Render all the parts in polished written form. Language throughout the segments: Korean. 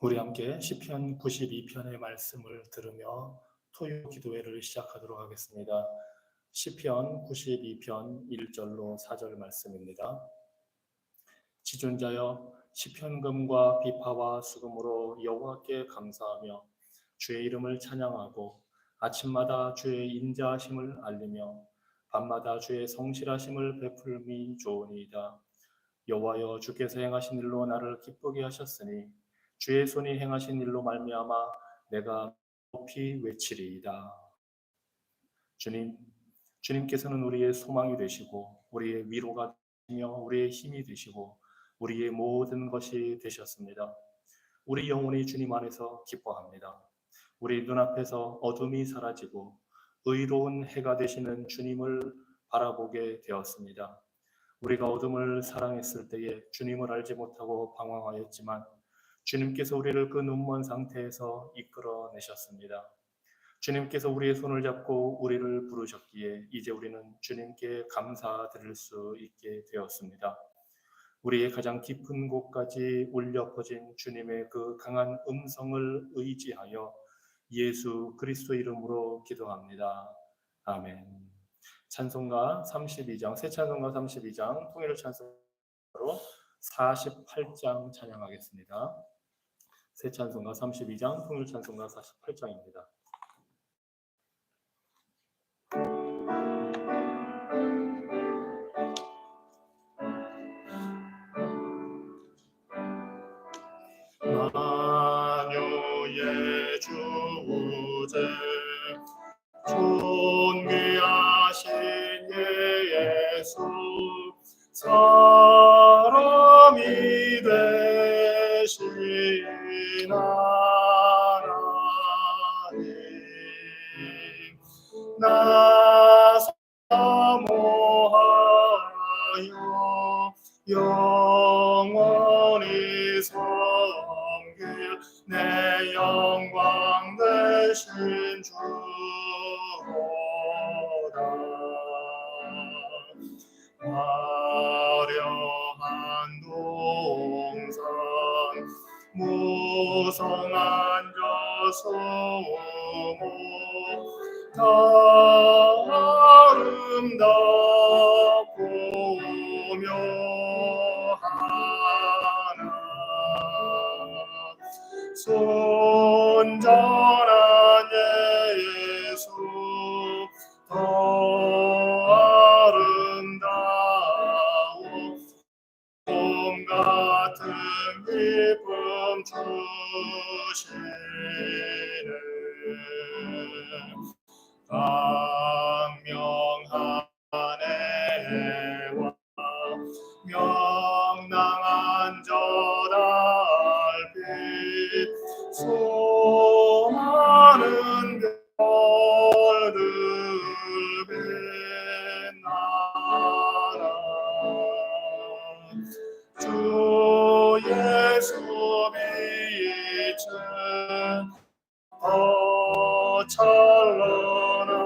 우리 함께 시편 92편의 말씀을 들으며 토요 기도회를 시작하도록 하겠습니다. 시편 92편 1절로 4절 말씀입니다. 지존자여, 시편금과 비파와 수금으로 여호와께 감사하며 주의 이름을 찬양하고 아침마다 주의 인자하심을 알리며 밤마다 주의 성실하심을 베풀미 좋으니이다. 여호와여, 주께서 행하신 일로 나를 기쁘게 하셨으니 주의 손이 행하신 일로 말미암아 내가 높이 외치리이다. 주님께서는 우리의 소망이 되시고 우리의 위로가 되시며 우리의 힘이 되시고 우리의 모든 것이 되셨습니다. 우리 영혼이 주님 안에서 기뻐합니다. 우리 눈앞에서 어둠이 사라지고 의로운 해가 되시는 주님을 바라보게 되었습니다. 우리가 어둠을 사랑했을 때에 주님을 알지 못하고 방황하였지만 주님께서 우리를 그 눈먼 상태에서 이끌어내셨습니다. 주님께서 우리의 손을 잡고 우리를 부르셨기에 이제 우리는 주님께 감사드릴 수 있게 되었습니다. 우리의 가장 깊은 곳까지 울려 퍼진 주님의 그 강한 음성을 의지하여 예수 그리스도 이름으로 기도합니다. 아멘. 찬송가 32장, 새 찬송가 32장, 통일 찬송가로 48장 찬양하겠습니다. 새 찬송가 32장, 통일 찬송가 48장입니다. 만유의 주제 존귀하신 예수 사람이 되신 하나님 나 사모하여 영원히 섬길 내 영광 되신 주로다. 화려한 동산 무성한 저소모 다 아름답고 묘하나 손전한 예수 더 아름다워 꿈 같은 기쁨 주시네. 광명한 해와 명랑한 저 달빛 수많은 별들 빛나라 주 예수 빛은 더 찬란하여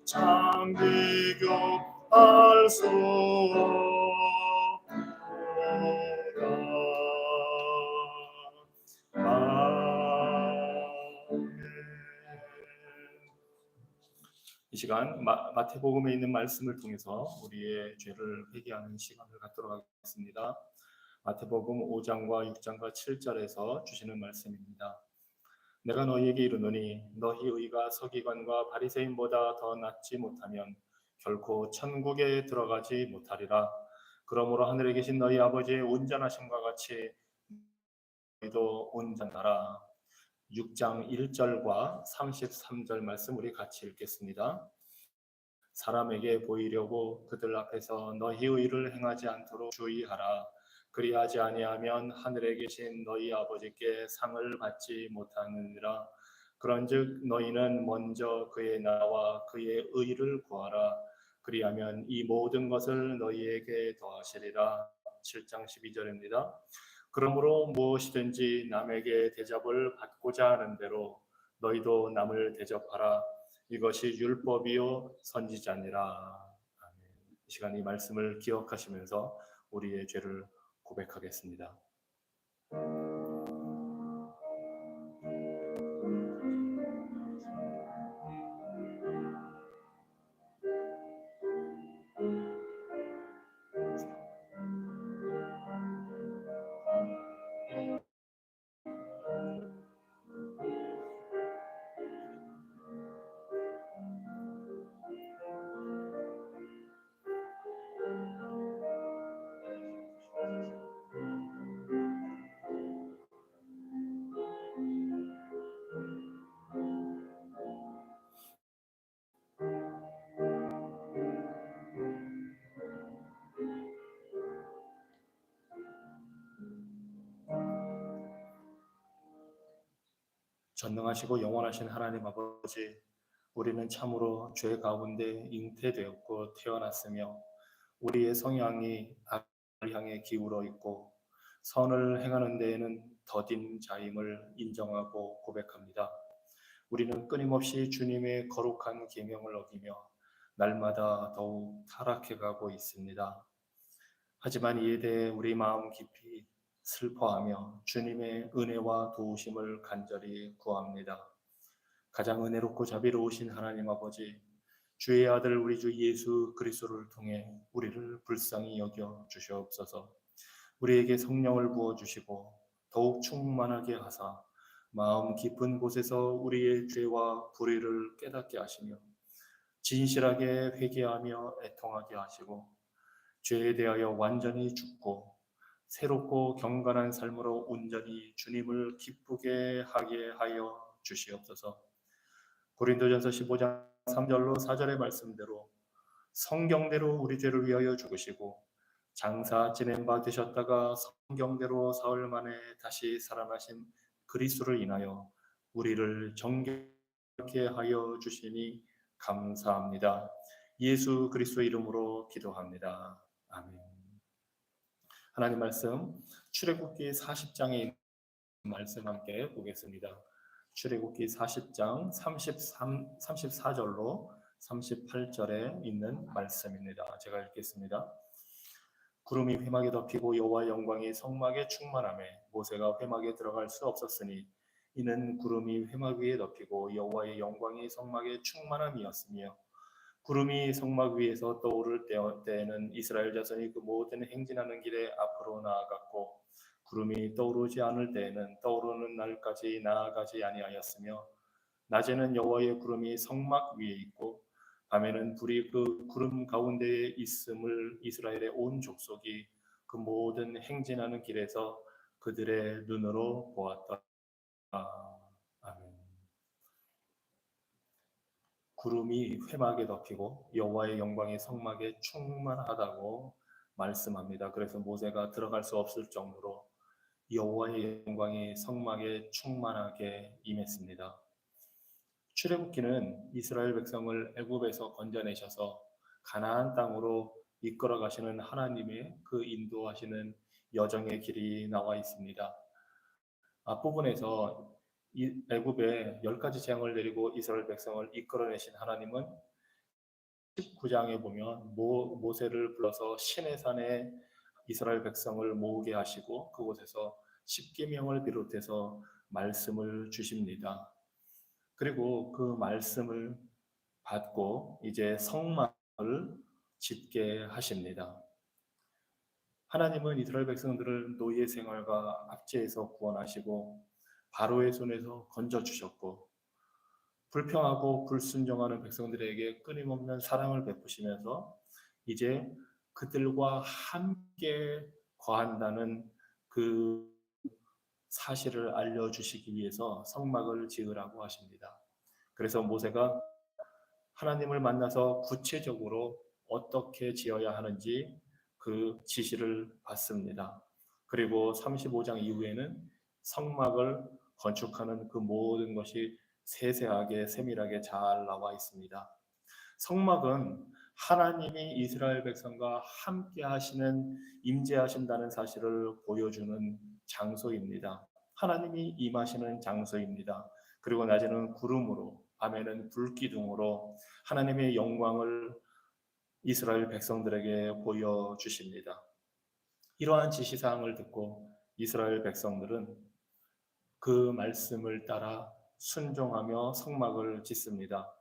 참 비교할 수 없도다. 이 시간 마태복음에 있는 말씀을 통해서 우리의 죄를 회개하는 시간을 갖도록 하겠습니다. 마태복음 5장과 6장과 7절에서 주시는 말씀입니다. 내가 너희에게 이르노니 너희 의가 서기관과 바리새인보다 더 낫지 못하면 결코 천국에 들어가지 못하리라. 그러므로 하늘에 계신 너희 아버지의 온전하심과 같이 너희도 온전하라. 6장 1절과 33절 말씀 우리 같이 읽겠습니다. 사람에게 보이려고 그들 앞에서 너희 의를 행하지 않도록 주의하라. 그리하지 아니하면 하늘에 계신 너희 아버지께 상을 받지 못하느니라. 그런즉 너희는 먼저 그의 나라와 그의 의를 구하라. 그리하면 이 모든 것을 너희에게 더하시리라. 7장 12절입니다. 그러므로 무엇이든지 남에게 대접을 받고자 하는 대로 너희도 남을 대접하라. 이것이 율법이요 선지자니라. 아멘. 이 시간 이 말씀을 기억하시면서 우리의 죄를 고백하겠습니다. 전능하시고 영원하신 하나님 아버지, 우리는 참으로 죄 가운데 잉태되었고 태어났으며 우리의 성향이 악을 향해 기울어 있고 선을 행하는 데에는 더딘 자임을 인정하고 고백합니다. 우리는 끊임없이 주님의 거룩한 계명을 어기며 날마다 더욱 타락해 가고 있습니다. 하지만 이에 대해 우리 마음 깊이 슬퍼하며 주님의 은혜와 도우심을 간절히 구합니다. 가장 은혜롭고 자비로우신 하나님 아버지, 주의 아들 우리 주 예수 그리스도를 통해 우리를 불쌍히 여겨 주시옵소서. 우리에게 성령을 부어 주시고 더욱 충만하게 하사 마음 깊은 곳에서 우리의 죄와 불의를 깨닫게 하시며 진실하게 회개하며 애통하게 하시고 죄에 대하여 완전히 죽고 새롭고 경건한 삶으로 온전히 주님을 기쁘게 하게 하여 주시옵소서. 고린도전서 15장 3절로 4절의 말씀대로 성경대로 우리 죄를 위하여 죽으시고 장사 지낸 바 되셨다가 성경대로 사흘 만에 다시 살아나신 그리스도를 인하여 우리를 정결케 하여 주시니 감사합니다. 예수 그리스도 이름으로 기도합니다. 아멘. 하나님 말씀 출애굽기 40장에 있는 말씀 함께 보겠습니다. 출애굽기 40장 34절로 38절에 있는 말씀입니다. 제가 읽겠습니다. 구름이 회막에 덮이고 여호와의 영광이 성막에 충만하매 모세가 회막에 들어갈 수 없었으니 이는 구름이 회막 위에 덮이고 여호와의 영광이 성막에 충만함이었으며 구름이 성막 위에서 떠오를 때에는 이스라엘 자손이 그 모든 행진하는 길에 앞으로 나아갔고 구름이 떠오르지 않을 때에는 떠오르는 날까지 나아가지 아니하였으며 낮에는 여호와의 구름이 성막 위에 있고 밤에는 불이 그 구름 가운데에 있음을 이스라엘의 온 족속이 그 모든 행진하는 길에서 그들의 눈으로 보았다. 아멘. 구름이 회막에 덮이고 여호와의 영광이 성막에 충만하다고 말씀합니다. 그래서 모세가 들어갈 수 없을 정도로 여호와의 영광이 성막에 충만하게 임했습니다. 출애굽기는 이스라엘 백성을 애굽에서 건져내셔서 가나안 땅으로 이끌어 가시는 하나님의 그 인도하시는 여정의 길이 나와 있습니다. 앞부분에서 애굽에 10가지 재앙을 내리고 이스라엘 백성을 이끌어내신 하나님은 19장에 보면 모세를 불러서 시내산에 이스라엘 백성을 모으게 하시고 그곳에서 십계명을 비롯해서 말씀을 주십니다. 그리고 그 말씀을 받고 이제 성막을 짓게 하십니다. 하나님은 이스라엘 백성들을 노예 생활과 압제에서 구원하시고 바로의 손에서 건져주셨고 불평하고 불순종하는 백성들에게 끊임없는 사랑을 베푸시면서 이제 그들과 함께 거한다는 그 사실을 알려주시기 위해서 성막을 지으라고 하십니다. 그래서 모세가 하나님을 만나서 구체적으로 어떻게 지어야 하는지 그 지시를 받습니다. 그리고 35장 이후에는 성막을 건축하는 그 모든 것이 세세하게 세밀하게 잘 나와 있습니다. 성막은 하나님이 이스라엘 백성과 함께 하시는 임재하신다는 사실을 보여주는 장소입니다. 하나님이 임하시는 장소입니다. 그리고 낮에는 구름으로 밤에는 불기둥으로 하나님의 영광을 이스라엘 백성들에게 보여주십니다. 이러한 지시사항을 듣고 이스라엘 백성들은 그 말씀을 따라 순종하며 성막을 짓습니다.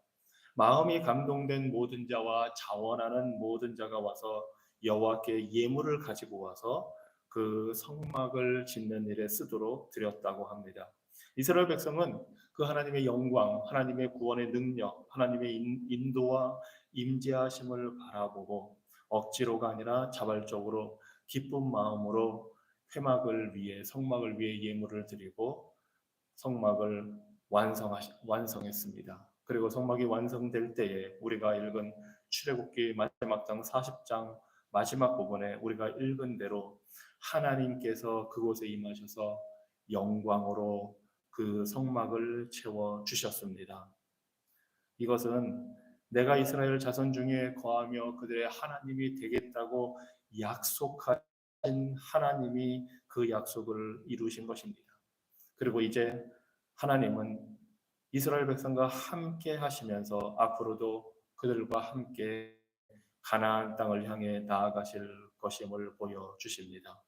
마음이 감동된 모든 자와 자원하는 모든 자가 와서 여호와께 예물을 가지고 와서 그 성막을 짓는 일에 쓰도록 드렸다고 합니다. 이스라엘 백성은 그 하나님의 영광, 하나님의 구원의 능력, 하나님의 인도와 임재하심을 바라보고 억지로가 아니라 자발적으로 기쁜 마음으로 회막을 위해 성막을 위해 예물을 드리고 성막을 완성했습니다. 그리고 성막이 완성될 때에 우리가 읽은 출애굽기 마지막 장 40장 마지막 부분에 우리가 읽은 대로 하나님께서 그곳에 임하셔서 영광으로 그 성막을 채워 주셨습니다. 이것은 내가 이스라엘 자손 중에 거하며 그들의 하나님이 되겠다고 약속하신 하나님이 그 약속을 이루신 것입니다. 그리고 이제 하나님은 이스라엘 백성과 함께 하시면서 앞으로도 그들과 함께 가나안 땅을 향해 나아가실 것임을 보여주십니다.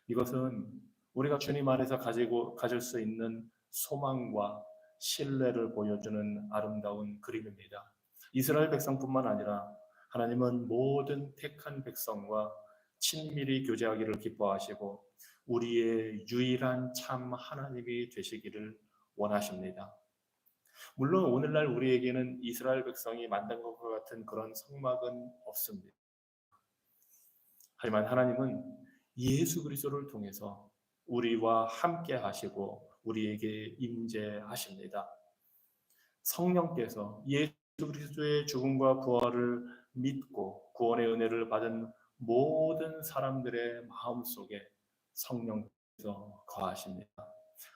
이것은 우리가 주님 안에서 가질 수 있는 소망과 신뢰를 보여주는 아름다운 그림입니다. 이스라엘 백성뿐만 아니라 하나님은 모든 택한 백성과 친밀히 교제하기를 기뻐하시고 우리의 유일한 참 하나님이 되시기를 원하십니다. 물론 오늘날 우리에게는 이스라엘 백성이 만든 것과 같은 그런 성막은 없습니다. 하지만 하나님은 예수 그리스도를 통해서 우리와 함께 하시고 우리에게 임재하십니다. 성령께서 예수 그리스도의 죽음과 부활을 믿고 구원의 은혜를 받은 모든 사람들의 마음속에 성령께서 거하십니다.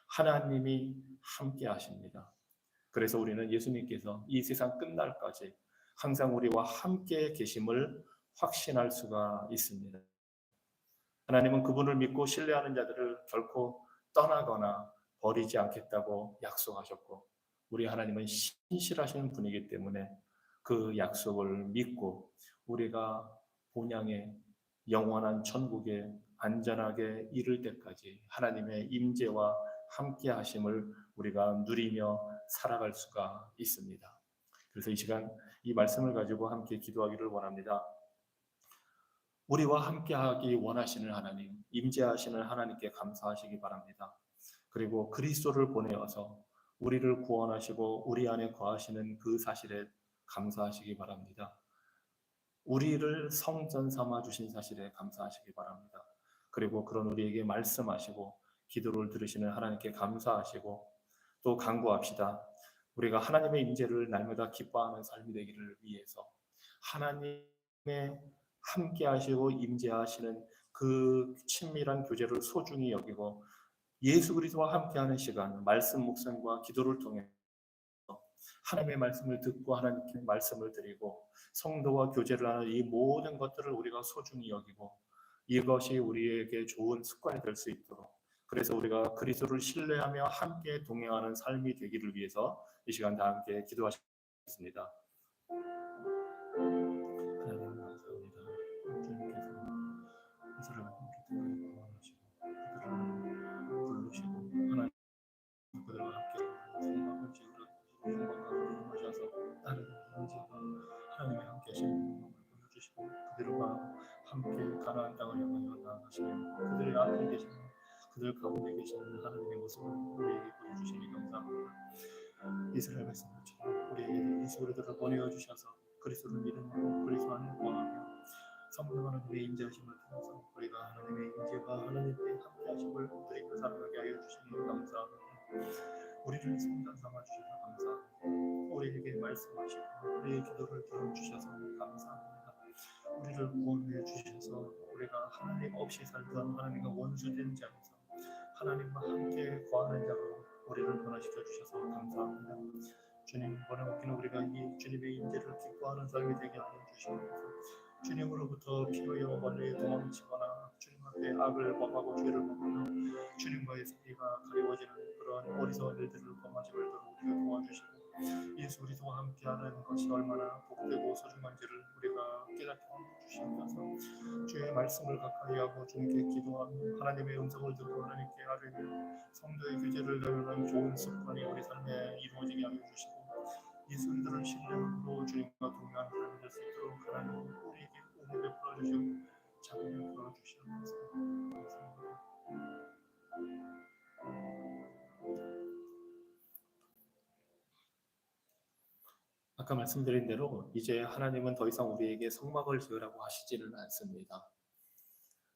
하나님이 함께 하십니다. 그래서 우리는 예수님께서 이 세상 끝날까지 항상 우리와 함께 계심을 확신할 수가 있습니다. 하나님은 그분을 믿고 신뢰하는 자들을 결코 떠나거나 버리지 않겠다고 약속하셨고 우리 하나님은 신실하신 분이기 때문에 그 약속을 믿고 우리가 본향의 영원한 천국에 안전하게 이를 때까지 하나님의 임재와 함께 하심을 우리가 누리며 살아갈 수가 있습니다. 그래서 이 시간 이 말씀을 가지고 함께 기도하기를 원합니다. 우리와 함께하기 원하시는 하나님, 임재하시는 하나님께 감사하시기 바랍니다. 그리고 그리스도를 보내어서 우리를 구원하시고 우리 안에 거하시는 그 사실에 감사하시기 바랍니다. 우리를 성전 삼아 주신 사실에 감사하시기 바랍니다. 그리고 그런 우리에게 말씀하시고 기도를 들으시는 하나님께 감사하시고 또 간구합시다. 우리가 하나님의 임재를 날마다 기뻐하는 삶이 되기를 위해서 하나님의 함께 하시고 임재하시는 그 친밀한 교제를 소중히 여기고 예수 그리스도와 함께하는 시간, 말씀 묵상과 기도를 통해 하나님의 말씀을 듣고 하나님께 말씀을 드리고 성도와 교제를 하는 이 모든 것들을 우리가 소중히 여기고 이것이 우리에게 좋은 습관이 될 수 있도록 그래서 우리가 그리스도를 신뢰하며 함께 동행하는 삶이 되기를 위해서 이 시간 다 함께 기도하시겠습니다. 하나님 감사합니다. 주님께서 이스라엘 백성들을 구원하시고 그들을 부르시고 하나님 그들과 함께 성막을 지으라 성막을 하셔서 하나님의 임재가 하나님의 함께 하시는 것을 보여주시고 그들과 함께 가나안 땅을 향하여 나아가시는 그들의 앞에 계시는 그들 가운데 계시는 하나님의 모습을 우리에게 보여주시니 감사합니다. 이스라엘 백성들처럼 우리에게 예수 그리스도를 보내어 주셔서 그리스도를 믿음으로 그리스도 안에 거하며 성령 하나님의 임재하심을 통해서 우리가 하나님의 임재와 하나님의 함께하심을 누리며 살아가게 하여 주시니 감사합니다. 우리를 성전 삼아 주셔서 감사합니다. 우리에게 말씀하시고 우리의 기도를 들어주셔서 감사합니다. 우리를 구원해 주셔서 우리가 하나님 없이 살던 하나님과 원수된 자에서 하나님과 함께 거하는 자로 우리를 변화시켜 주셔서 감사합니다. 주님 원하옵기는 우리가 이 주님의 임재를 기뻐하는 삶이 되게 하여 주시옵소서. 주님으로부터 피하여 멀리 도망치거나 주님 앞에 악을 범하고 죄를 범하며 주님과의 사이가 가리워지는 그런 어리석은 일들을 범하지 말도록 우리가 도와주시고 예수 그리스도와 함께하는 것이 얼마나 복되고 소중한지를 우리가 깨닫게 주시옵소서. 주의 말씀을 가까이 하고 주님께 기도하며 하나님의 음성을 듣고 하나님께 아뢰며 성도의 교제를 나누는 좋은 습관이 우리 삶에 이루어지게 하여 주시고 예수 그리스도를 신뢰함으로 주님과 동행하는 삶이 될 수 있도록 하나님 우리에게 은혜 베풀어 주시고 자비를 베풀어 주시옵소서. 감사합니다. 아까 말씀드린 대로 이제 하나님은 더 이상 우리에게 성막을 지으라고 하시지는 않습니다.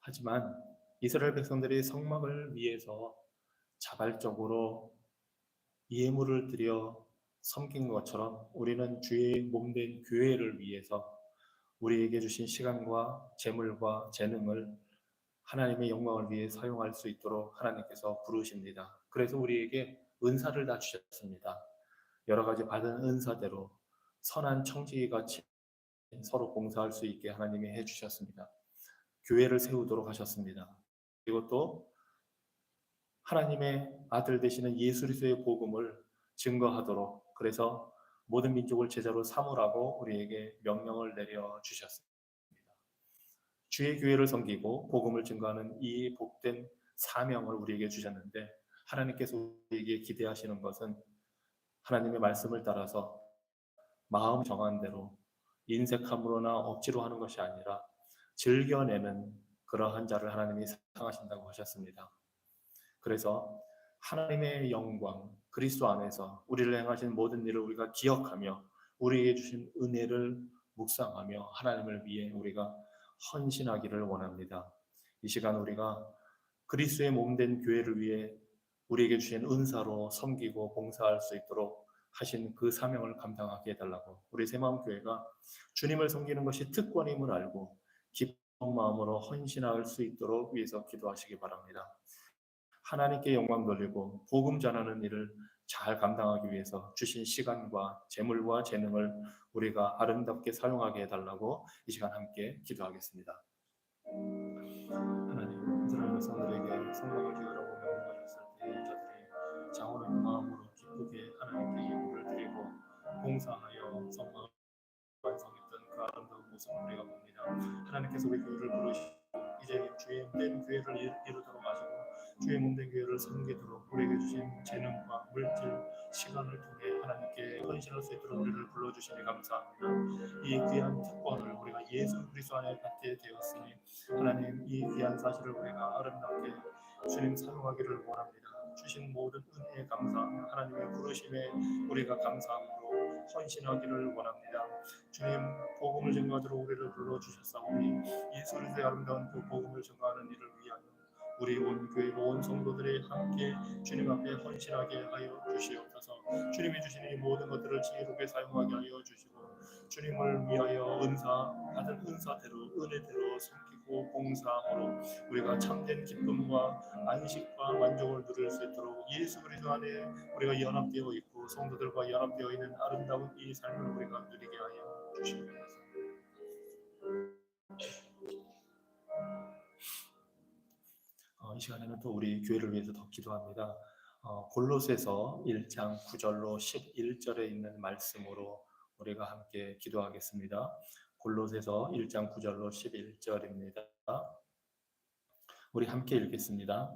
하지만 이스라엘 백성들이 성막을 위해서 자발적으로 예물을 드려 섬긴 것처럼 우리는 주의 몸된 교회를 위해서 우리에게 주신 시간과 재물과 재능을 하나님의 영광을 위해 사용할 수 있도록 하나님께서 부르십니다. 그래서 우리에게 은사를 다 주셨습니다. 여러 가지 받은 은사대로 선한 청지기 같이 서로 봉사할 수 있게 하나님이 해주셨습니다. 교회를 세우도록 하셨습니다. 그리고 또 하나님의 아들 되시는 예수 그리스도의 복음을 증거하도록, 그래서 모든 민족을 제자로 삼으라고 우리에게 명령을 내려 주셨습니다. 주의 교회를 섬기고 복음을 증거하는 이 복된 사명을 우리에게 주셨는데, 하나님께서 우리에게 기대하시는 것은 하나님의 말씀을 따라서 마음 정한 대로 인색함으로나 억지로 하는 것이 아니라 즐겨내는 그러한 자를 하나님이 사랑하신다고 하셨습니다. 그래서 하나님의 영광, 그리스도 안에서 우리를 행하신 모든 일을 우리가 기억하며 우리에게 주신 은혜를 묵상하며 하나님을 위해 우리가 헌신하기를 원합니다. 이 시간 우리가 그리스도의 몸된 교회를 위해 우리에게 주신 은사로 섬기고 봉사할 수 있도록 하신 그 사명을 감당하게 해달라고, 우리 새마음교회가 주님을 섬기는 것이 특권임을 알고 기쁜 마음으로 헌신할 수 있도록 위해서 기도하시기 바랍니다. 하나님께 영광 돌리고 복음 전하는 일을 잘 감당하기 위해서 주신 시간과 재물과 재능을 우리가 아름답게 사용하게 해달라고 이 시간 함께 기도하겠습니다. 하나님, 이스라엘 백성들에게 성막을 지으라고 명령하셨을 때 이자들이 자원의 마음으로 기쁘게 하나님께 예물을 드리고 봉사하여 성막을 완성했던 그 아름다운 모습을 우리가 봅니다. 하나님께서 우리 교회를 부르시고 이제 주의 몸된 교회를 이루도록 하시고 주의 몸된 교회를 섬기도록 우리에게 주신 재능과 물질, 시간을 통해 하나님께 헌신할 수 있도록 우리를 불러주시니 감사합니다. 이 귀한 특권을 우리가 예수 그리스도 안에 받게 되었으니 하나님, 이 귀한 사실을 우리가 아름답게 주님 사용하기를 원합니다. 주신 모든 은혜에 감사하며 하나님의 부르심에 우리가 감사함으로 헌신하기를 원합니다. 주님, 복음을 증거하도록 우리를 불러주셨사오니 예수 그리스도의 아름다운 그 복음을 증거하는 일을 위하여 우리 온 교회 온 성도들이 함께 주님 앞에 헌신하게 하여 주시옵소서. 주님이 주신 이 모든 것들을 지혜롭게 사용하게 하여 주시고 주님을 위하여 받은 은사대로 은혜대로 섬기고 봉사함으로 우리가 참된 기쁨과 안식과 만족을 누릴 수 있도록 예수 그리스도 안에 우리가 연합되어 있고 성도들과 연합되어 있는 아름다운 이 삶을 우리가 누리게 하여 주시옵소서. 이 시간에는 또 우리 교회를 위해서 더 기도합니다. 골로새서 1장 9절로 11절에 있는 말씀으로 우리가 함께 기도하겠습니다. 골로새서 1장 9절로 11절입니다. 우리 함께 읽겠습니다.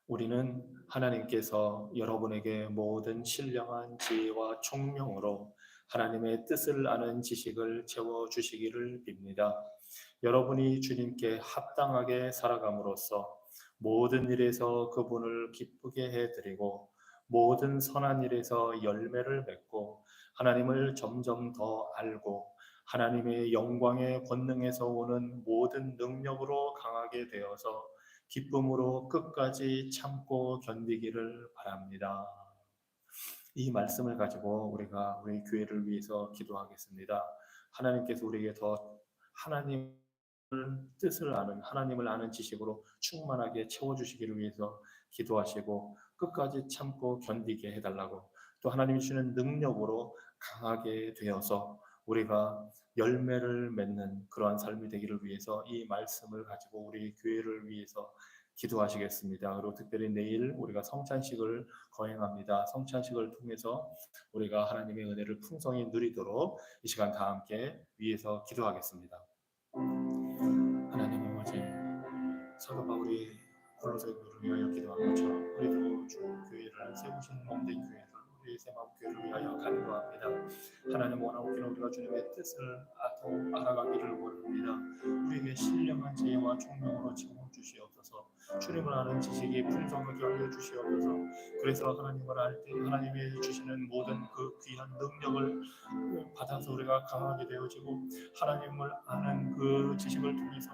우리는 하나님께서 여러분에게 모든 신령한 지혜와 총명으로 하나님의 뜻을 아는 지식을 채워주시기를 빕니다. 여러분이 주님께 합당하게 살아감으로써 모든 일에서 그분을 기쁘게 해드리고 모든 선한 일에서 열매를 맺고 하나님을 점점 더 알고 하나님의 영광의 권능에서 오는 모든 능력으로 강하게 되어서 기쁨으로 끝까지 참고 견디기를 바랍니다. 이 말씀을 가지고 우리가 우리 교회를 위해서 기도하겠습니다. 하나님께서 우리에게 더 하나님 뜻을 아는 하나님을 아는 지식으로 충만하게 채워주시기를 위해서 기도하시고 끝까지 참고 견디게 해달라고, 또 하나님이 주시는 능력으로 강하게 되어서 우리가 열매를 맺는 그러한 삶이 되기를 위해서 이 말씀을 가지고 우리 교회를 위해서 기도하시겠습니다. 그리고 특별히 내일 우리가 성찬식을 거행합니다. 성찬식을 통해서 우리가 하나님의 은혜를 풍성히 누리도록 이 시간 다 함께 위해서 기도하겠습니다. 하나님 아버지, 사도 바울이 골로새 교회를 위하여 기도한 것처럼 우리도 주 교회를 세우신 몸된 교회를 우리 새마음교회를 위하여 간구합니다. 하나님, 원하옵기는 우리가 주님의 뜻을 알아가기를 원합니다. 우리에게 신령한 지혜와 총명으로 채워주시옵소서. 주님을 아는 지식이 풍성하게 하여 주시옵소서. 그래서 하나님을 알 때 하나님이 주시는 모든 그 귀한 능력을 받아서 우리가 강하게 되어지고, 하나님을 아는 그 지식을 통해서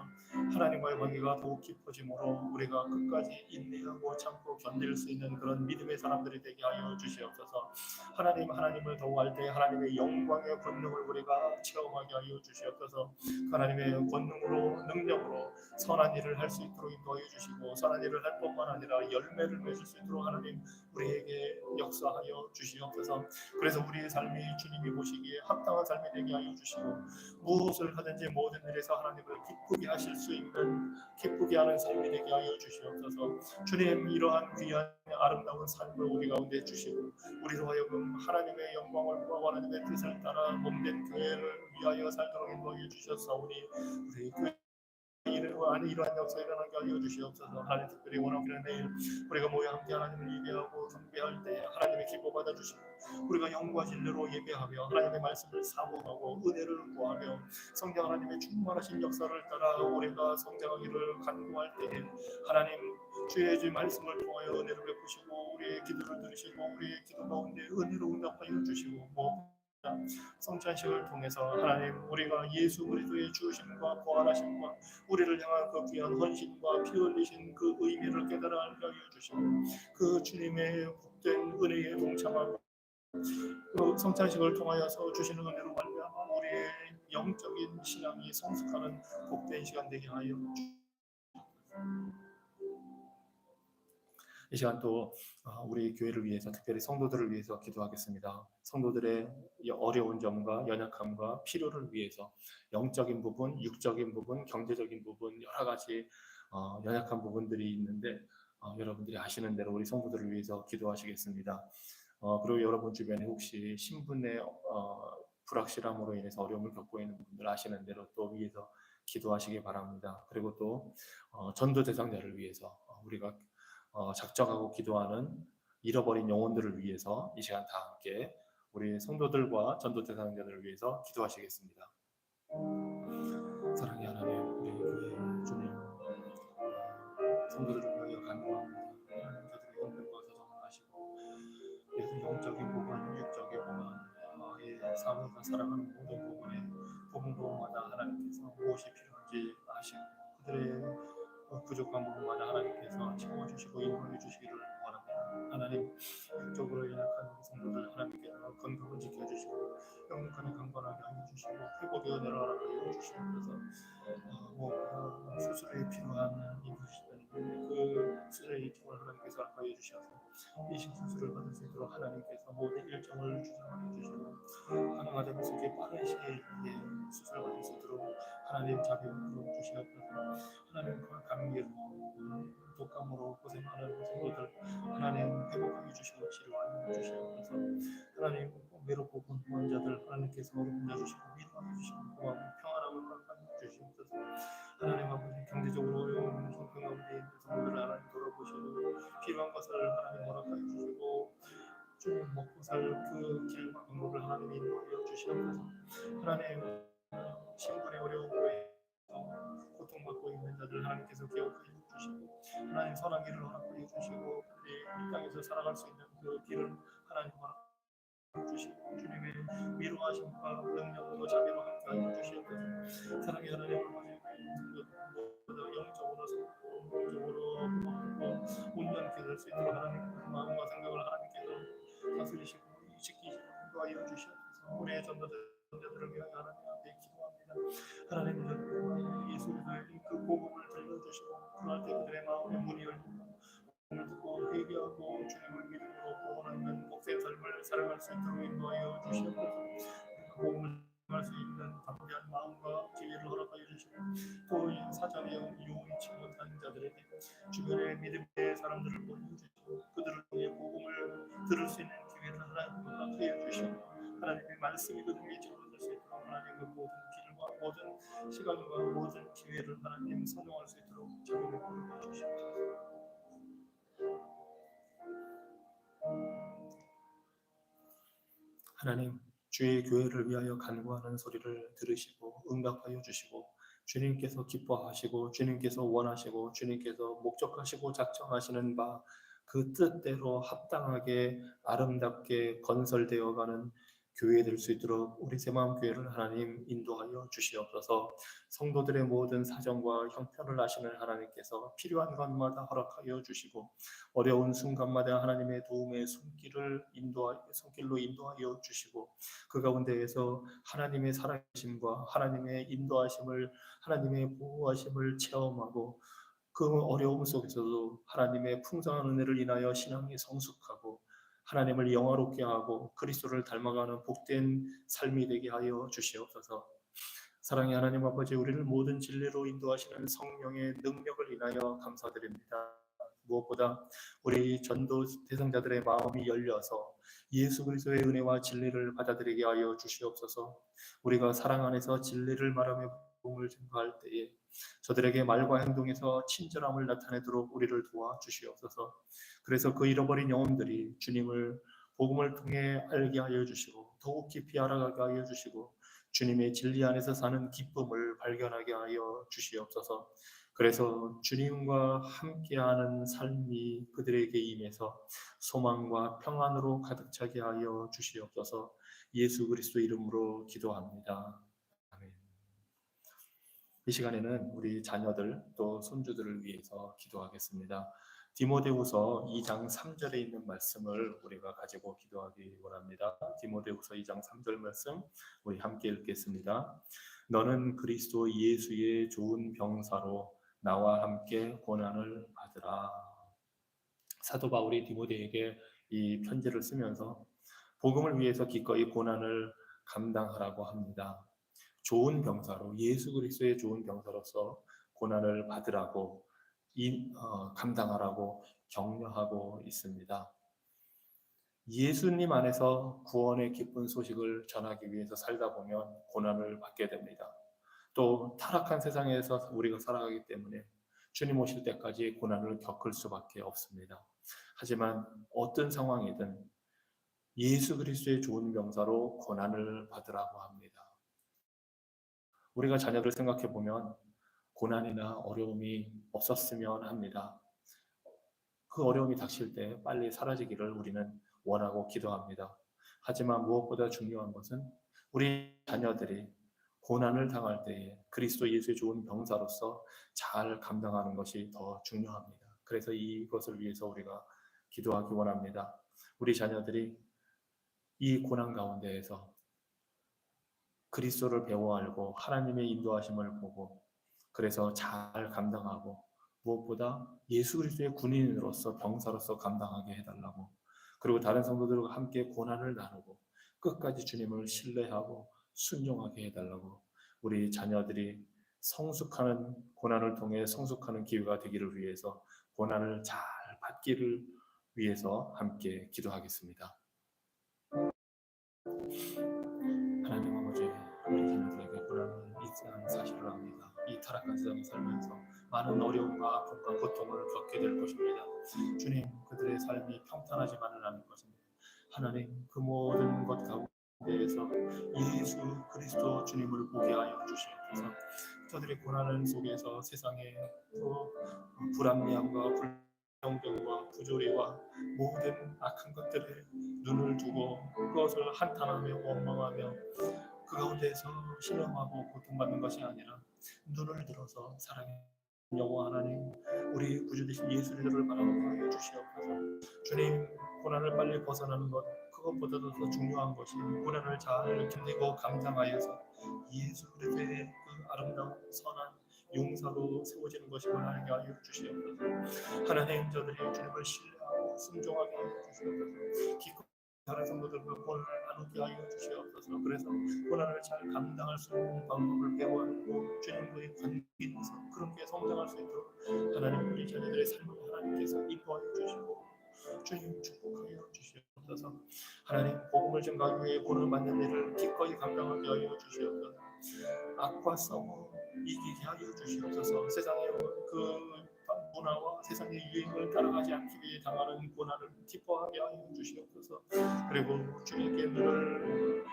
하나님과의 관계가 더욱 깊어지므로 우리가 끝까지 인내하고 참고 견딜 수 있는 그런 믿음의 사람들이 되게 하여 주시옵소서. 하나님을 더욱 알 때 하나님의 영광의 권능을 우리가 체험하게 하여 주시옵소서. 하나님의 권능으로 능력으로 선한 일을 할 수 있도록 인도하여 주시고, 선한 일을 할 뿐만 아니라 열매를 맺을 수 있도록 하나님 우리에게 역사하여 주시옵소서. 그래서 우리의 삶이 주님이 보시기에 합당한 삶이 되게 하여 주시고, 무엇을 하든지 모든 일에서 하나님을 기쁘게 하실 수 있는, 기쁘게 하는 삶이 되게 하여 주시옵소서. 주님, 이러한 귀한 아름다운 삶을 우리 가운데 주시고, 우리로 하여금 하나님의 영광을 구하고 하나님의 뜻을 따라 몸된 교회를 위하여 살도록 인도하여 주셨사오니, 우리 이러한 역사 일어나게 하여 주시옵소서. 하나님, 특별히 원하기는 내일 우리가 모여 함께 하나님을 예배하고 경배할 때 하나님의 기뻐 받아 주시고, 우리가 영과 진리로 예배하며 하나님의 말씀을 사모하고 은혜를 구하며 성령 하나님의 충만하신 역사를 따라 우리가 성장하기를 간구할 때에 하나님 주의 주 말씀을 통하여 은혜를 베푸시고 우리의 기도를 들으시고 우리의 기도 가운데 은혜로 응답하여 주시고, 성찬식을 통해서 하나님 우리가 예수 그리스도의 주심과 부활하심과 우리를 향한 그 귀한 헌신과 피 흘리신 그 의미를 깨달아 알게 하여 주시고, 그 주님의 복된 은혜에 동참하고 그 성찬식을 통하여서 주시는 은혜로 말미암아 우리의 영적인 신앙이 성숙하는 복된 시간 되게 하여 주시옵소서. 이 시간 또 우리 교회를 위해서, 특별히 성도들을 위해서 기도하겠습니다. 성도들의 어려운 점과 연약함과 필요를 위해서 영적인 부분, 육적인 부분, 경제적인 부분, 여러 가지 연약한 부분들이 있는데 여러분들이 아시는 대로 우리 성도들을 위해서 기도하시겠습니다. 그리고 여러분 주변에 혹시 신분의 불확실함으로 인해서 어려움을 겪고 있는 분들 아시는 대로 또 위해서 기도하시기 바랍니다. 그리고 또 전도 대상자를 위해서 우리가 작정하고 기도하는 잃어버린 영혼들을 위해서 이 시간 다 함께 우리 성도들과 전도 대상자들을 위해서 기도하시겠습니다. 사랑의 하나님, 우리 교회 주님, 성도들을 위하여 간구합니다. 하나님, 저들의 힘들과 사정을 하시고 영적인 부분, 육적인 부분, 이 삶과 살아가는 모든 부분마다 하나님께서 무엇이 필요한지 아시고 그들의 부족한 부분마다 하나님께서 채워주시고 인도해 주시기를 원합니다. 하나님, 육적으로 연약한 성도들 하나님께서 건강을 지켜주시고 영육간에 강건하게 하여 주시고 회복의 은혜를 허락하여 주시옵소서. 수술이 필요한 이들이시다니 그 수술의 일정을 하나님께서 허락하여 주셔서 이 수술을 받을 수 있도록 하나님께서 모든 일정을 주장하여 주시고 가능하다면 속에 빠른 시일 수술을 받을 수 있도록 하나님 자비를 베풀어 주시옵소서. 하나님과 감기로 독감으로 고생하는 성도들 하나님 회복하여 주시고 치료하여 주시옵소서. 하나님 외롭고 공포한 자들 하나님께서 어루만져 주시고 위로하여 주시고 고마운 평안함을 허락하여 주시옵소서. 하나님 아버지, 경제적으로 어려운 형편 가운데 있는 성도들을 하나님 돌아보시고 필요한 것을 하나님 허락하여 주시고 좀 먹고 살 그 길과 방법을 하나님 인도하여 주시옵소서. 하나님 신분의 어려움으로 고통받고 있는 자들 하나님께서 기억하여 주시고 하나님 선한 길을 허락하여 주시고 이 땅에서 살아갈 수 있는 그 길을 하나님 허락하여 주시고 주님의 위로하심과 능력으로 자비로 함께하여 주시옵소서. 사랑의 하나님 아버지, 영적으로 온전케 될 수 있도록 하나님 마음과 생각을 하나님께서 다스리시고 지키시고 인도하여 주시옵소서. 우리의 전도자들을 위하여 하나님 앞에 기도합니다. 하나님 예수 그리스도의 그 복음을 들려주시고 그럴 때 그들의 마음의 문이 열리고 듣고 회개하고 주님을 믿음으로 구원하는 복된 삶을 살아갈 수 있도록 인도하여 주시옵소서. 그 복음을 할 수 있는 담대한 마음과 기회를 허락하여 주시고 또 이 사자의 유언치 못한 자들에게 주변의 믿음의 사람들을 보내주시고 그들을 통해 복음을 들을 수 있는 기회를 하나님 허락하여 주시고 하나님의 말씀이 그들에게 전할 수 있도록 하나님의 모든 길과 모든 시간과 모든 기회를 하나님 선용할 수 있도록 자비를 베풀어 주시옵소서. 하나님, 주의 교회를 위하여 간구하는 소리를 들으시고 응답하여 주시고 주님께서 기뻐하시고 주님께서 원하시고 주님께서 목적하시고 작정하시는 바 그 뜻대로 합당하게 아름답게 건설되어가는 교회 될 수 있도록 우리 새마음교회를 하나님 인도하여 주시옵소서. 성도들의 모든 사정과 형편을 아시는 하나님께서 필요한 것마다 허락하여 주시고 어려운 순간마다 하나님의 도움의 손길로 인도하여 주시고 그 가운데에서 하나님의 살아계심과 하나님의 인도하심을 하나님의 보호하심을 체험하고 그 어려움 속에서도 하나님의 풍성한 은혜를 인하여 신앙이 성숙하고 하나님을 영화롭게 하고 그리스도를 닮아가는 복된 삶이 되게 하여 주시옵소서. 사랑의 하나님 아버지, 우리를 모든 진리로 인도하시는 성령의 능력을 인하여 감사드립니다. 무엇보다 우리 전도 대상자들의 마음이 열려서 예수 그리스도의 은혜와 진리를 받아들이게 하여 주시옵소서. 우리가 사랑 안에서 진리를 말하며 복음을 증거할 때에 저들에게 말과 행동에서 친절함을 나타내도록 우리를 도와주시옵소서. 그래서 그 잃어버린 영혼들이 주님을 복음을 통해 알게 하여 주시고 더욱 깊이 알아가게 하여 주시고 주님의 진리 안에서 사는 기쁨을 발견하게 하여 주시옵소서. 그래서 주님과 함께하는 삶이 그들에게 임해서 소망과 평안으로 가득 차게 하여 주시옵소서. 예수 그리스도 이름으로 기도합니다. 아멘. 이 시간에는 우리 자녀들 또 손주들을 위해서 기도하겠습니다. 디모데후서 2장 3절에 있는 말씀을 우리가 가지고 기도하기 원합니다. 디모데후서 2장 3절 말씀 우리 함께 읽겠습니다. 너는 그리스도 예수의 좋은 병사로 나와 함께 고난을 받으라. 사도 바울이 디모데에게 이 편지를 쓰면서 복음을 위해서 기꺼이 고난을 감당하라고 합니다. 좋은 병사로 예수 그리스도의 좋은 병사로서 고난을 받으라고 감당하라고 격려하고 있습니다. 예수님 안에서 구원의 기쁜 소식을 전하기 위해서 살다 보면 고난을 받게 됩니다. 또 타락한 세상에서 우리가 살아가기 때문에 주님 오실 때까지 고난을 겪을 수밖에 없습니다. 하지만 어떤 상황이든 예수 그리스도의 좋은 병사로 고난을 받으라고 합니다. 우리가 자녀를 생각해 보면 고난이나 어려움이 없었으면 합니다. 그 어려움이 닥칠 때 빨리 사라지기를 우리는 원하고 기도합니다. 하지만 무엇보다 중요한 것은 우리 자녀들이 고난을 당할 때에 그리스도 예수의 좋은 병사로서 잘 감당하는 것이 더 중요합니다. 그래서 이것을 위해서 우리가 기도하기 원합니다. 우리 자녀들이 이 고난 가운데에서 그리스도를 배워 알고 하나님의 인도하심을 보고 그래서 잘 감당하고 무엇보다 예수 그리스도의 군인으로서 병사로서 감당하게 해달라고 그리고 다른 성도들과 함께 고난을 나누고 끝까지 주님을 신뢰하고 순종하게 해달라고 우리 자녀들이 성숙하는 고난을 통해 성숙하는 기회가 되기를 위해서 고난을 잘 받기를 위해서 함께 기도하겠습니다. 하나님 아버지, 우리 자녀들에게 고난이 있다는 사실을 압니다. 이 타락한 세상에 살면서 많은 어려움과 아픔과 고통을 겪게 될 것입니다. 주님, 그들의 삶이 평탄하지만은 않을 것입니다. 하나님, 그 모든 것 가운데에서 예수 그리스도 주님을 보게 하여 주시옵소서. 저들의 고난 속에서 세상의 불합리함과 불평등과 부조리와 모든 악한 것들에 눈을 두고 그것을 한탄하며 원망하며 그 가운데서 신음하고 고통받는 것이 아니라 눈을 들어서 사랑의 여호와 하나님, 우리 구주 되신 예수님을 바라보게 하여 주시옵소서. 주님, 고난을 빨리 벗어나는 것 그것보다도 더 중요한 것이 고난을 잘 견디고 감당하여서 예수 그리스도의 그 아름다운 선한 용사로 세워지는 것임을 알게 하여 주시옵소서. 하나님, 저들이 주님을 신뢰하고 순종하게 하여 주시옵소서. 기꺼이 다른 성도들과 고난을 나누게 하여 주시옵소서. 그래서 고난을 잘 감당할 수 있는 방법을 배워하고 주님과의 관계에서 그렇게 성장할 수 있도록 하나님 우리 자녀들의 삶을 하나님께서 인도하여 주시고 주님 축복하여 주시옵소서. 하나님 복음을 증가하기 위해 고난을 받는 일을 기꺼이 감당하게 하여 주시옵소서. 악과 싸워 이기게 하여 주시옵소서. 세상의 그 문화와 세상의 유행을 따라가지 않기 위해 당하는 고난을 기뻐하게 하여 주시옵소서. 그리고 주님께 눈을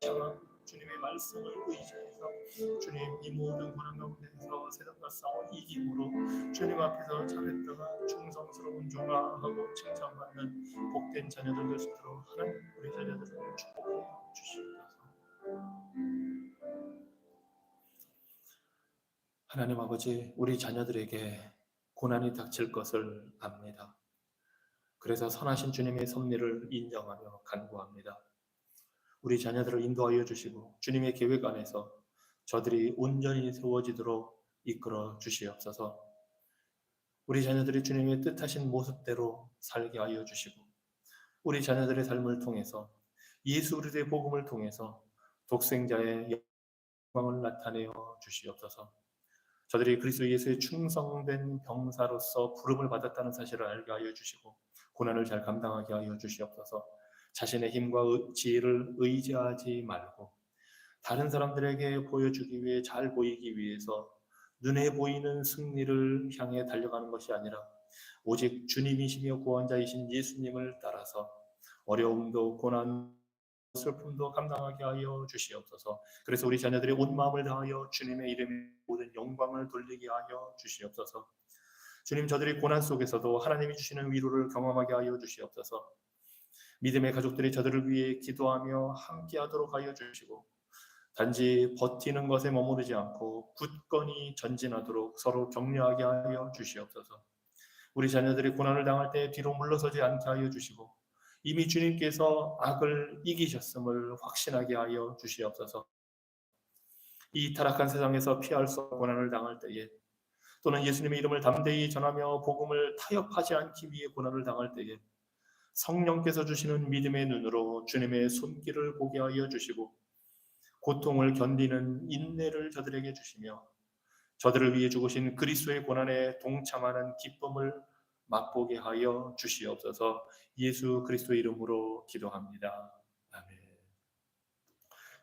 향하고 주님의 말씀을 의지해서 주님 이 모든 고난 가운데서 세상과 싸워 이김으로 주님 앞에서 잘했다가 충성스러운 종아 하고 칭찬받는 복된 자녀들 될 수 있도록 하나님 우리 자녀들을 축복해 주시옵소서. 하나님 아버지, 우리 자녀들에게 고난이 닥칠 것을 압니다. 그래서 선하신 주님의 섭리를 인정하며 간구합니다. 우리 자녀들을 인도하여 주시고 주님의 계획 안에서 저들이 온전히 세워지도록 이끌어 주시옵소서. 우리 자녀들이 주님의 뜻하신 모습대로 살게 하여 주시고 우리 자녀들의 삶을 통해서 예수 그리스도의 복음을 통해서 독생자의 영광을 나타내어 주시옵소서. 저들이 그리스도 예수의 충성된 병사로서 부름을 받았다는 사실을 알게 하여 주시고 고난을 잘 감당하게 하여 주시옵소서. 자신의 힘과 지혜를 의지하지 말고 다른 사람들에게 보여주기 위해 잘 보이기 위해서 눈에 보이는 승리를 향해 달려가는 것이 아니라 오직 주님이시며 구원자이신 예수님을 따라서 어려움도 고난 슬픔도 감당하게 하여 주시옵소서. 그래서 우리 자녀들이 온 마음을 다하여 주님의 이름에 모든 영광을 돌리게 하여 주시옵소서. 주님, 저들이 고난 속에서도 하나님이 주시는 위로를 경험하게 하여 주시옵소서. 믿음의 가족들이 저들을 위해 기도하며 함께하도록 하여 주시고 단지 버티는 것에 머무르지 않고 굳건히 전진하도록 서로 격려하게 하여 주시옵소서. 우리 자녀들이 고난을 당할 때 뒤로 물러서지 않게 하여 주시고 이미 주님께서 악을 이기셨음을 확신하게 하여 주시옵소서. 이 타락한 세상에서 피할 수 없는 고난을 당할 때에 또는 예수님의 이름을 담대히 전하며 복음을 타협하지 않기 위해 고난을 당할 때에 성령께서 주시는 믿음의 눈으로 주님의 손길을 보게 하여 주시고 고통을 견디는 인내를 저들에게 주시며 저들을 위해 죽으신 그리스도의 고난에 동참하는 기쁨을 맛보게 하여 주시옵소서. 예수 그리스도의 이름으로 기도합니다. 아멘.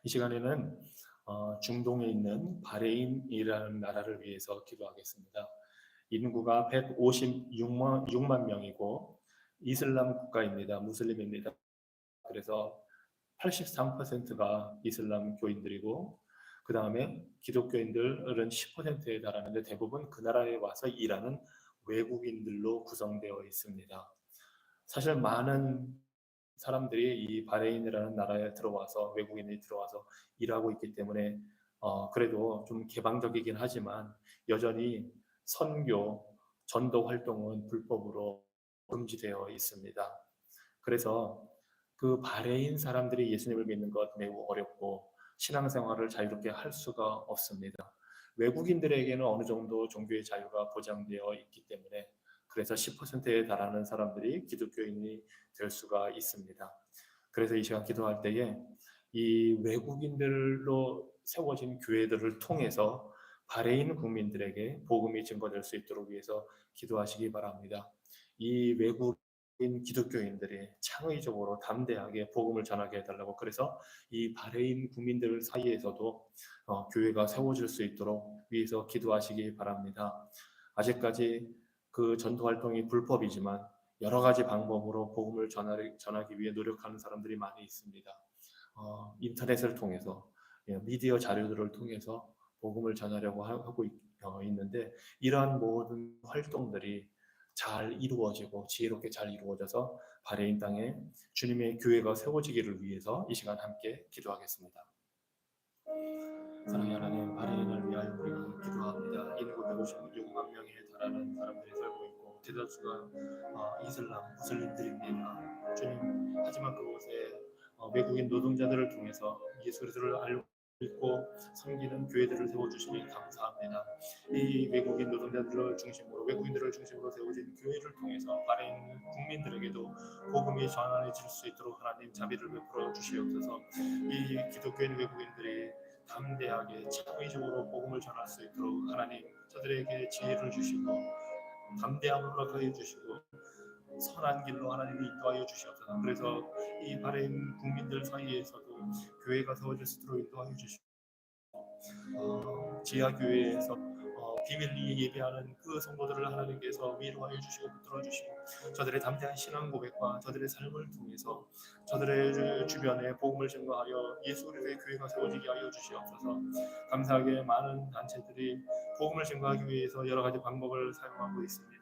이 시간에는 중동에 있는 바레인이라는 나라를 위해서 기도하겠습니다. 인구가 156만 명이고 이슬람 국가입니다. 무슬림입니다. 그래서 83%가 이슬람 교인들이고 그 다음에 기독교인들은 10%에 달하는데 대부분 그 나라에 와서 일하는 외국인들로 구성되어 있습니다. 사실 많은 사람들이 이 바레인이라는 나라에 들어와서 외국인이 들어와서 일하고 있기 때문에 그래도 좀 개방적이긴 하지만 여전히 선교, 전도 활동은 불법으로 금지되어 있습니다. 그래서 그 바레인 사람들이 예수님을 믿는 것 매우 어렵고 신앙생활을 자유롭게 할 수가 없습니다. 외국인들에게는 어느 정도 종교의 자유가 보장되어 있기 때문에 그래서 10%에 달하는 사람들이 기독교인이 될 수가 있습니다. 그래서 이 시간 기도할 때에 이 외국인들로 세워진 교회들을 통해서 바레인 국민들에게 복음이 증거될 수 있도록 위해서 기도하시기 바랍니다. 이 외국인 기독교인들이 창의적으로 담대하게 복음을 전하게 해달라고 그래서 이 바레인 국민들 사이에서도 교회가 세워질 수 있도록 위해서 기도하시기 바랍니다. 아직까지 그 전도 활동이 불법이지만 여러 가지 방법으로 복음을 전하기 위해 노력하는 사람들이 많이 있습니다. 인터넷을 통해서 미디어 자료들을 통해서 복음을 전하려고 하고 있는데 이러한 모든 활동들이 잘 이루어지고 지혜롭게 잘 이루어져서 바레인 땅에 주님의 교회가 세워지기를 위해서 이 시간 함께 기도하겠습니다. 사랑의 하나님, 바레인을 위하여 우리가 기도합니다. 인구 156만 명에 달하는 사람들이 살고 있고 대다수가 이슬람, 무슬림들입니다. 주님, 하지만 그곳에 외국인 노동자들을 통해서 예수 그리스도를 알고 믿고 섬기는 교회들을 세워주시니 감사합니다. 이 외국인 노동자들을 중심으로 외국인들을 중심으로 세워진 교회를 통해서 바레인 국민들에게도 복음이 전환해질 수 있도록 하나님 자비를 베풀어 주시옵소서. 이 기독교인 외국인들이 담대하게 창의적으로 복음을 전할 수 있도록 하나님 저들에게 지혜를 주시고 담대함을 허락하여 주시고 선한 길로 하나님이 인도하여 주시옵소서. 그래서 이 바레인 국민들 사이에서도 교회가 세워질 수 있도록 인도하여 주시고 지하교회에서 비밀리에 예배하는 그 성도들을 하나님께서 위로하여 주시고 붙들어 주시고 저들의 담대한 신앙 고백과 저들의 삶을 통해서 저들의 주변에 복음을 증거하여 예수 그리스도의 교회가 세워지게 하여 주시옵소서. 감사하게 많은 단체들이 복음을 증거하기 위해서 여러 가지 방법을 사용하고 있습니다.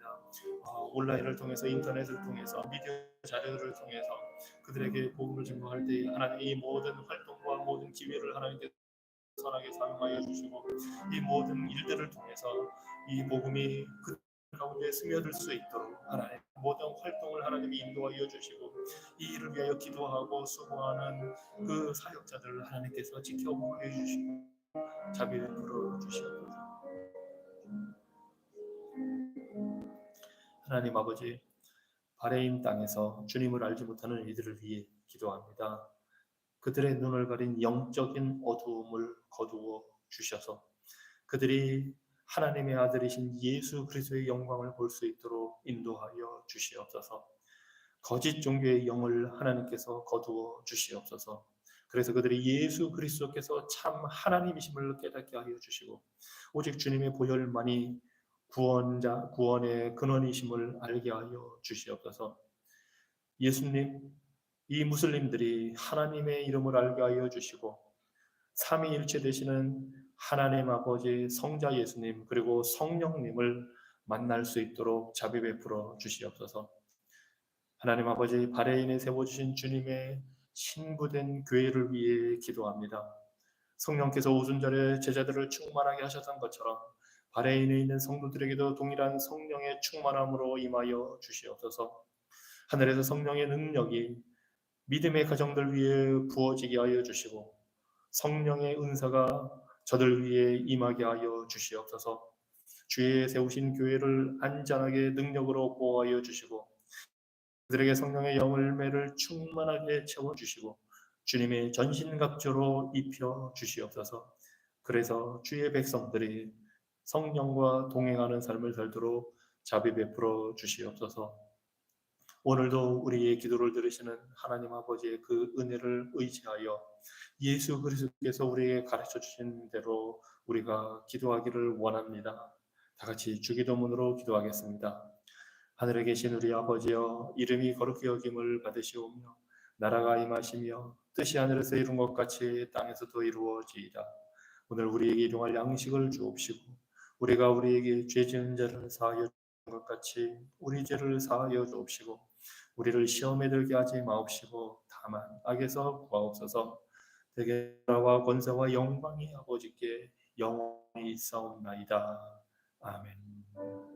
온라인을 통해서 인터넷을 통해서 미디어 자료를 통해서 그들에게 복음을 증거할 때 하나님의 이 모든 활동과 모든 기회를 하나님께 선하게 사용하여 주시고 이 모든 일들을 통해서 이 복음이 그 가운데 스며들 수 있도록 하나님 모든 활동을 하나님이 인도하여 주시고 이 일을 위하여 기도하고 수고하는 그 사역자들을 하나님께서 지켜보게 해주시고 자비 베풀어 주시옵소서. 하나님 아버지, 바레인 땅에서 주님을 알지 못하는 이들을 위해 기도합니다. 그들의 눈을 가린 영적인 어두움을 거두어 주셔서 그들이 하나님의 아들이신 예수 그리스도의 영광을 볼 수 있도록 인도하여 주시옵소서. 거짓 종교의 영을 하나님께서 거두어 주시옵소서. 그래서 그들이 예수 그리스도께서 참 하나님이심을 깨닫게 하여 주시고 오직 주님의 보혈만이 구원자, 구원의 근원이심을 알게 하여 주시옵소서. 예수님, 이 무슬림들이 하나님의 이름을 알게 하여 주시고 삼위일체 되시는 하나님 아버지 성자 예수님 그리고 성령님을 만날 수 있도록 자비 베풀어 주시옵소서. 하나님 아버지, 바레인에 세워주신 주님의 신부된 교회를 위해 기도합니다. 성령께서 오순절에 제자들을 충만하게 하셨던 것처럼 바레인에 있는 성도들에게도 동일한 성령의 충만함으로 임하여 주시옵소서. 하늘에서 성령의 능력이 믿음의 가정들 위해 부어지게 하여 주시고 성령의 은사가 저들 위해 임하게 하여 주시옵소서. 주의 세우신 교회를 안전하게 능력으로 보호하여 주시고 그들에게 성령의 열매를 충만하게 채워주시고 주님의 전신갑주로 입혀 주시옵소서. 그래서 주의 백성들이 성령과 동행하는 삶을 살도록 자비 베풀어 주시옵소서. 오늘도 우리의 기도를 들으시는 하나님 아버지의 그 은혜를 의지하여 예수 그리스도께서 우리에게 가르쳐 주신 대로 우리가 기도하기를 원합니다. 다 같이 주기도문으로 기도하겠습니다. 하늘에 계신 우리 아버지여, 이름이 거룩히 여김을 받으시오며 나라가 임하시며 뜻이 하늘에서 이룬 것 같이 땅에서도 이루어지이다. 오늘 우리에게 일용할 양식을 주옵시고 우리가 우리에게 죄 지은 자를 사하여 주는 것 같이 우리 죄를 사하여 주옵시고 우리를 시험에 들게 하지 마옵시고 다만 악에서 구하옵소서. 대개 나라와 권세와 영광이 아버지께 영원히 있사옵나이다. 아멘.